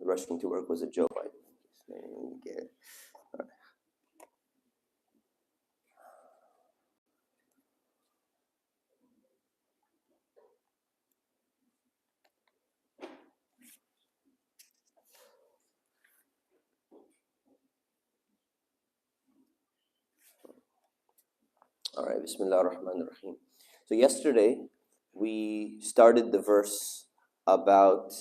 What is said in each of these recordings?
rushing to work was a joke. I didn't get it. All right, Bismillah ar-Rahman ar-Rahim. So yesterday we started the verse about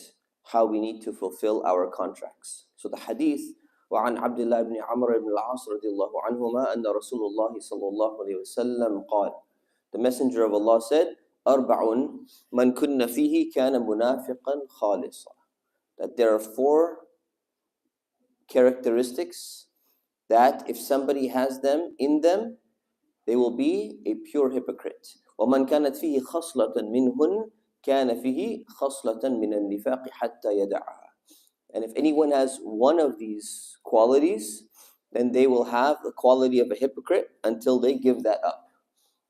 how we need to fulfill our contracts. So the hadith, وعن عبد الله بن عمرو بن العاص رضي الله عنهما أن رسول الله صلى الله عليه وسلم قال, the Messenger of Allah said, أربع من كن فيه كان منافقا خالصا. That there are 4 characteristics that if somebody has them in them, they will be a pure hypocrite. وَمَنْ كَانَتْ فِيهِ خَصْلَةً مِّنْهُنْ كَانَ فِيهِ خَصْلَةً مِّنَ النِّفَاقِ حَتَّى يَدَعَهَا. And if anyone has one of these qualities, then they will have the quality of a hypocrite until they give that up.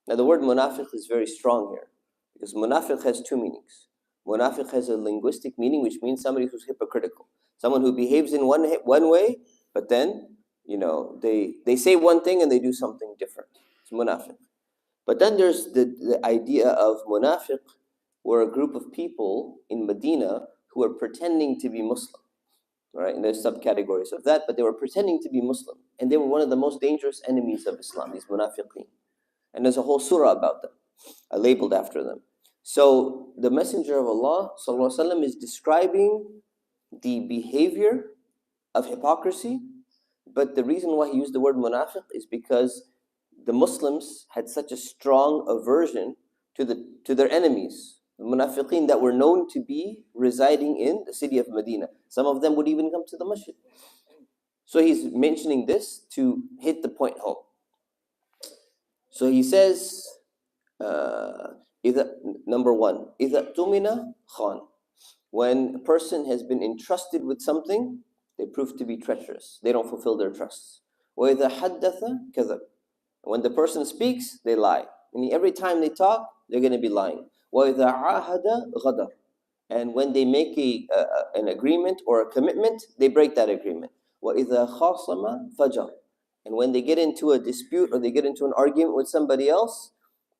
Now the word munafiq is very strong here, because munafiq has 2 meanings. Munafiq has a linguistic meaning, which means somebody who's hypocritical. Someone who behaves in one way, but then, they say one thing and they do something different. It's munafiq. But then there's the idea of munafiq were a group of people in Medina who were pretending to be Muslim. Right? And there's subcategories of that, but they were pretending to be Muslim. And they were one of the most dangerous enemies of Islam, these munafiqeen. And there's a whole surah about them, labeled after them. So the Messenger of Allah ﷺ is describing the behavior of hypocrisy, but the reason why he used the word munafiq is because the Muslims had such a strong aversion to their enemies, the munafiqeen that were known to be residing in the city of Medina. Some of them would even come to the masjid. So he's mentioning this to hit the point home. So he says, number 1, إِذَا اؤْتُمِنَ خَانَ. When a person has been entrusted with something, they prove to be treacherous. They don't fulfill their trusts. وَإِذَا حَدَّثَ كَذَبَ. When the person speaks, they lie. And every time they talk, they're going to be lying. وَإِذَا عَاهَدَ غَدَرَ. And when they make an agreement or a commitment, they break that agreement. وَإِذَا خَاصَمَ فَجَرَ. And when they get into a dispute or they get into an argument with somebody else,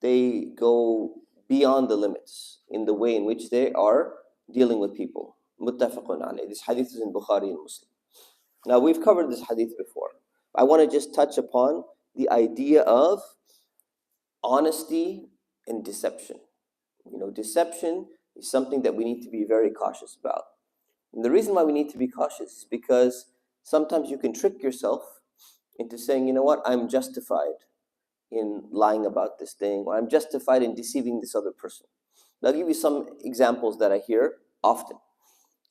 they go beyond the limits in the way in which they are dealing with people. Muttafaqun alayh. This hadith is in Bukhari and Muslim. Now we've covered this hadith before. I want to just touch upon the idea of honesty and deception. Deception is something that we need to be very cautious about. And the reason why we need to be cautious is because sometimes you can trick yourself into saying, you know what, I'm justified in lying about this thing, or I'm justified in deceiving this other person. I'll give you some examples that I hear often.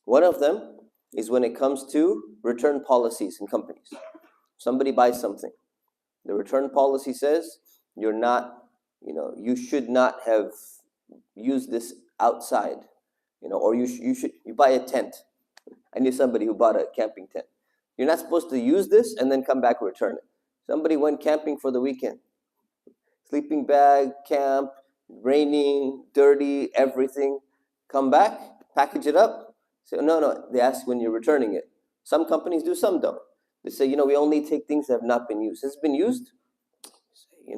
One of them is when it comes to return policies in companies. Somebody buys something. The return policy says you should not have used this outside, or you buy a tent. I knew somebody who bought a camping tent. You're not supposed to use this and then come back and return it. Somebody went camping for the weekend. Sleeping bag, camp, raining, dirty, everything. Come back, package it up. Say, no. They ask when you're returning it. Some companies do, some don't. They say, we only take things that have not been used. Has it been used? Say,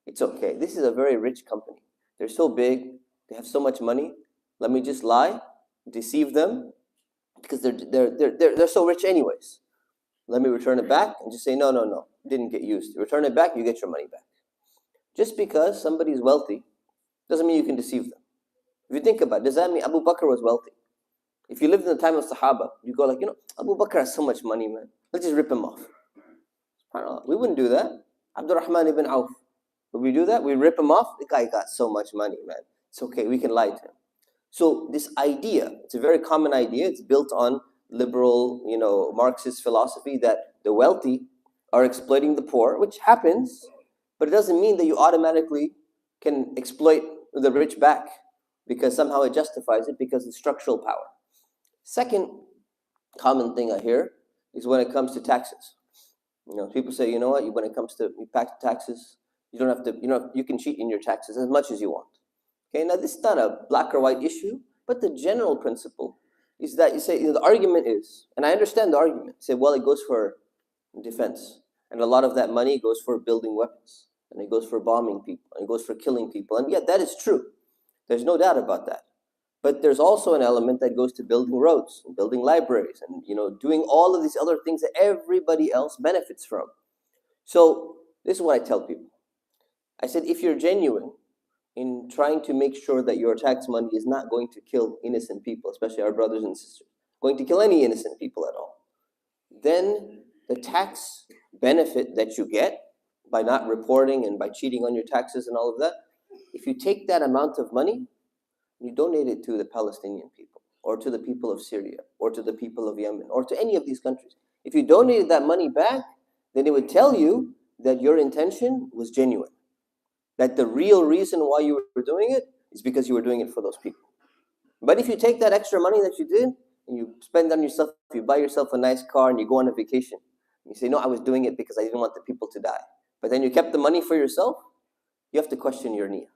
it's okay. This is a very rich company. They're so big. They have so much money. Let me just lie, deceive them, because they're so rich anyways. Let me return it back and just say, no, didn't get used. Return it back, you get your money back. Just because somebody's wealthy doesn't mean you can deceive them. If you think about it, does that mean Abu Bakr was wealthy? If you lived in the time of Sahaba, you go like, Abu Bakr has so much money, man. Let's just rip him off. We wouldn't do that. Abdurrahman ibn Auf. Would we do that? We rip him off? The guy got so much money, man. It's okay, we can lie to him. So this idea, it's a very common idea. It's built on liberal, Marxist philosophy that the wealthy are exploiting the poor, which happens, but it doesn't mean that you automatically can exploit the rich back because somehow it justifies it because of structural power. Second common thing I hear is when it comes to taxes. People say, you know what, when it comes to taxes, you don't have to, you can cheat in your taxes as much as you want. Okay, now this is not a black or white issue, but the general principle is that you say, the argument is, and I understand the argument. You say, well, it goes for defense, and a lot of that money goes for building weapons, and it goes for bombing people, and it goes for killing people, and yet that is true. There's no doubt about that. But there's also an element that goes to building roads, and building libraries, and doing all of these other things that everybody else benefits from. So this is what I tell people. I said, if you're genuine in trying to make sure that your tax money is not going to kill innocent people, especially our brothers and sisters, going to kill any innocent people at all, then the tax benefit that you get by not reporting and by cheating on your taxes and all of that, if you take that amount of money, you donate it to the Palestinian people, or to the people of Syria, or to the people of Yemen, or to any of these countries. If you donated that money back, then it would tell you that your intention was genuine. That the real reason why you were doing it is because you were doing it for those people. But if you take that extra money that you did and you spend on yourself, you buy yourself a nice car and you go on a vacation, you say, no, I was doing it because I didn't want the people to die. But then you kept the money for yourself, you have to question your niyyah.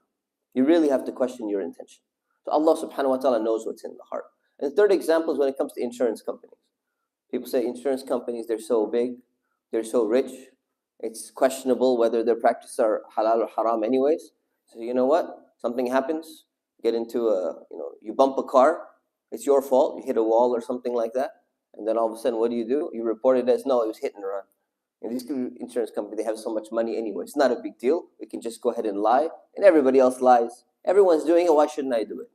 You really have to question your intention. So Allah subhanahu wa ta'ala knows what's in the heart. And the third example is when it comes to insurance companies. People say insurance companies, they're so big, they're so rich, it's questionable whether their practices are halal or haram anyways. So you know what? Something happens, get into you bump a car, it's your fault, you hit a wall or something like that, and then all of a sudden, what do? You report it as, no, it was hit and run. And these insurance companies, they have so much money anyway. It's not a big deal. We can just go ahead and lie, and everybody else lies. Everyone's doing it, why shouldn't I do it?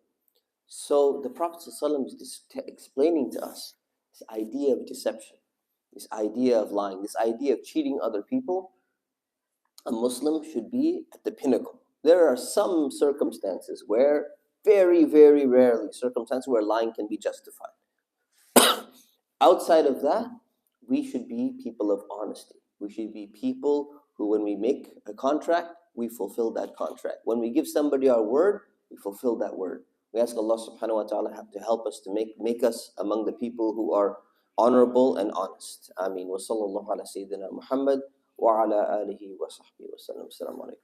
So the Prophet ﷺ is just explaining to us this idea of deception, this idea of lying, this idea of cheating other people. A Muslim should be at the pinnacle. There are some circumstances where, very, very rarely, circumstances where lying can be justified. Outside of that, we should be people of honesty. We should be people who, when we make a contract, we fulfill that contract. When we give somebody our word, we fulfill that word. We ask Allah subhanahu wa ta'ala to help us, to make us among the people who are honorable and honest. Ameen. Wa sallallahu ala sayyidina Muhammad wa ala alihi wa sahbihi wa sallam. Assalamu alaikum.